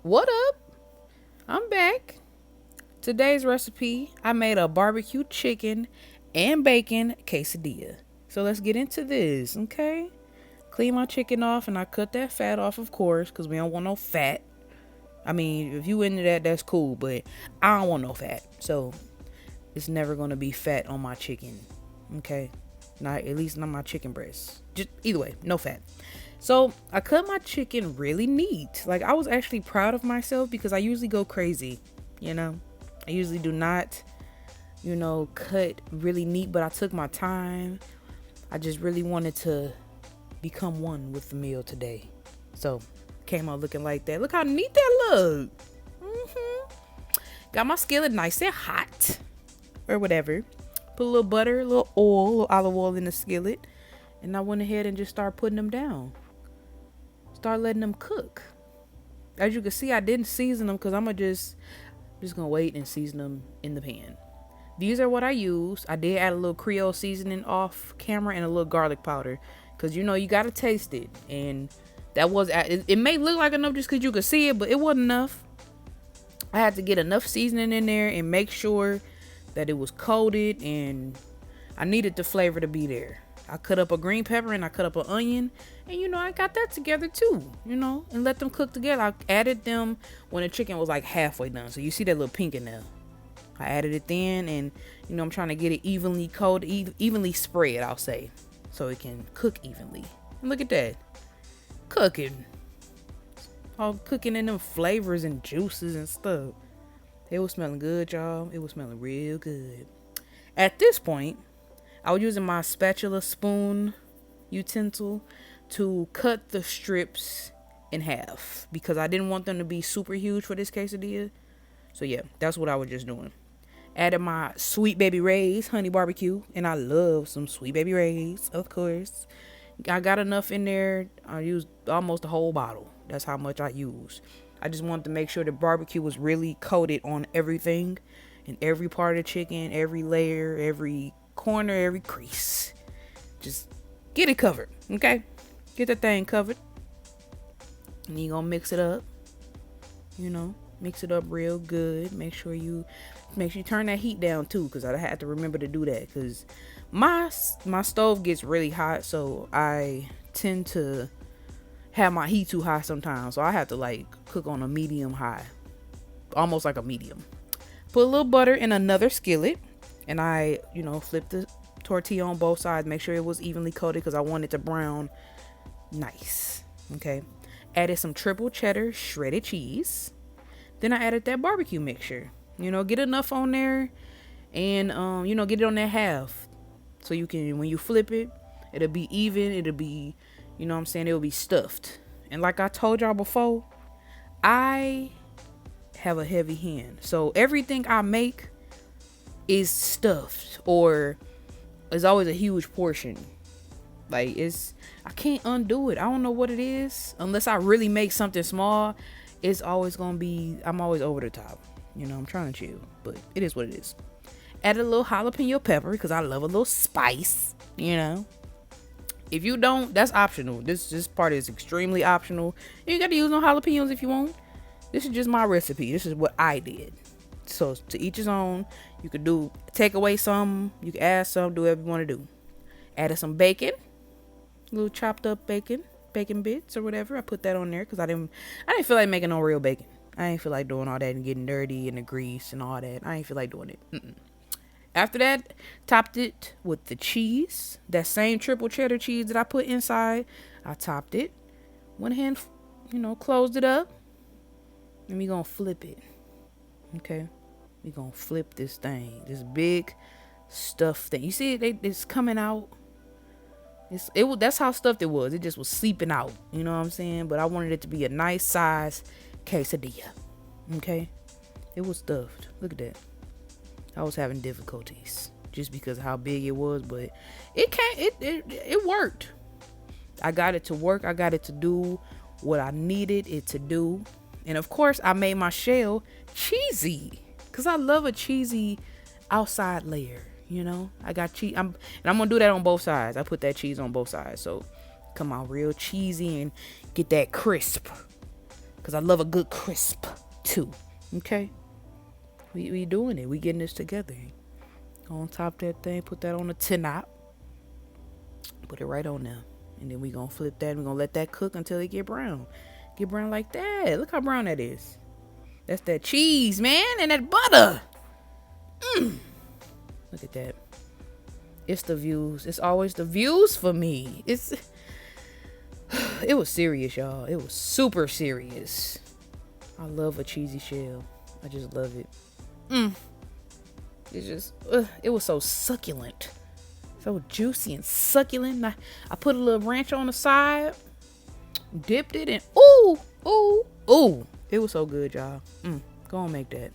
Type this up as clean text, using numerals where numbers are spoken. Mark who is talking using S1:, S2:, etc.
S1: What up? I'm back. Today's recipe, I made a barbecue chicken and bacon quesadilla. So let's get into this, okay? Clean my chicken off and I cut that fat off, of course, because we don't want no fat. I mean, if you into that, that's cool, but I don't want no fat. So it's never going to be fat on my chicken, okay? Not at least not my chicken breast. Just either way, no fat. So I cut my chicken really neat. Like, I was actually proud of myself because I usually go crazy, you know. I usually do not, cut really neat, but I took my time. I just really wanted to become one with the meal today. So came out looking like that. Look how neat that look. Got my skillet nice and hot or whatever. Put a little butter, a little oil, a little olive oil in the skillet. And I went ahead and just started putting them down. Start letting them cook. As you can see, I didn't season them because I'm just gonna wait and season them in the pan. These are what I use. I did add a little Creole seasoning off camera and a little garlic powder because you gotta taste it. And that was it may look like enough just because you could see it, but it wasn't enough. I had to get enough seasoning in there and make sure that it was coated, and I needed the flavor to be there. I cut up a green pepper and I cut up an onion, and I got that together too, and let them cook together. I added them when the chicken was like halfway done, so you see that little pink in there. I added it then, and I'm trying to get it evenly coated, evenly spread, I'll say, so it can cook evenly. And look at that, cooking, all cooking in them flavors and juices and stuff. It was smelling good, y'all. It was smelling real good. At this point, I was using my spatula spoon utensil to cut the strips in half because I didn't want them to be super huge for this quesadilla. So yeah, that's what I was just doing. Added my Sweet Baby Ray's honey barbecue, and I love some Sweet Baby Ray's, of course. I got enough in there. I used almost a whole bottle. That's how much I used. I just wanted to make sure the barbecue was really coated on everything, in every part of the chicken, every layer, every corner, every crease. Just get it covered, okay? Get that thing covered. And you gonna mix it up. Mix it up real good. Make sure you turn that heat down too, because I had to remember to do that because my stove gets really hot, so I tend to have my heat too high sometimes. So I have to cook on a medium high, almost like a medium. Put a little butter in another skillet, and I flip the tortilla on both sides. Make sure it was evenly coated because I want it to brown nice. Okay. Added some triple cheddar shredded cheese. Then I added that barbecue mixture. Get enough on there, and get it on that half, so you can, when you flip it, it'll be even. It'll be, it'll be stuffed. And like I told y'all before, I have a heavy hand, so everything I make is stuffed, or is always a huge portion. I can't undo it. I don't know what it is. Unless I really make something small, it's always gonna be, I'm always over the top. I'm trying to chill, but it is what it is. Add a little jalapeno pepper because I love a little spice. If you don't, that's optional. This part is extremely optional. You ain't got to use no jalapenos if you want. This is just my recipe. This is what I did. So to each his own. You could take away some, you can add some, do whatever you want to do. Added some bacon, little chopped up bacon bits or whatever. I put that on there because I didn't feel like making no real bacon. I ain't feel like doing all that and getting dirty and the grease and all that. I ain't feel like doing it. After that, topped it with the cheese. That same triple cheddar cheese that I put inside. I topped it. Went ahead and, closed it up. And we gonna flip it. Okay? We gonna flip this thing. This big stuffed thing. You see it? It's coming out. That's how stuffed it was. It just was seeping out. You know what I'm saying? But I wanted it to be a nice size quesadilla. Okay? It was stuffed. Look at that. I was having difficulties just because of how big it was, but it worked. I got it to work. I got it to do what I needed it to do. And of course, I made my shell cheesy because I love a cheesy outside layer. I got cheese. I'm gonna do that on both sides. I put that cheese on both sides, so come out real cheesy and get that crisp. because I love a good crisp too. Okay, we doing it. We getting this together. On top of that thing, put that on a tinop. Put it right on there. And then we gonna flip that. We're gonna let that cook until it get brown. Get brown like that. Look how brown that is. That's that cheese, man, and that butter. Look at that. It's the views. It's always the views for me. It was serious, y'all. It was super serious. I love a cheesy shell. I just love it. It's just, it was so succulent. So juicy and succulent. I put a little ranch on the side. Dipped it and ooh. It was so good, y'all. Go on, make that.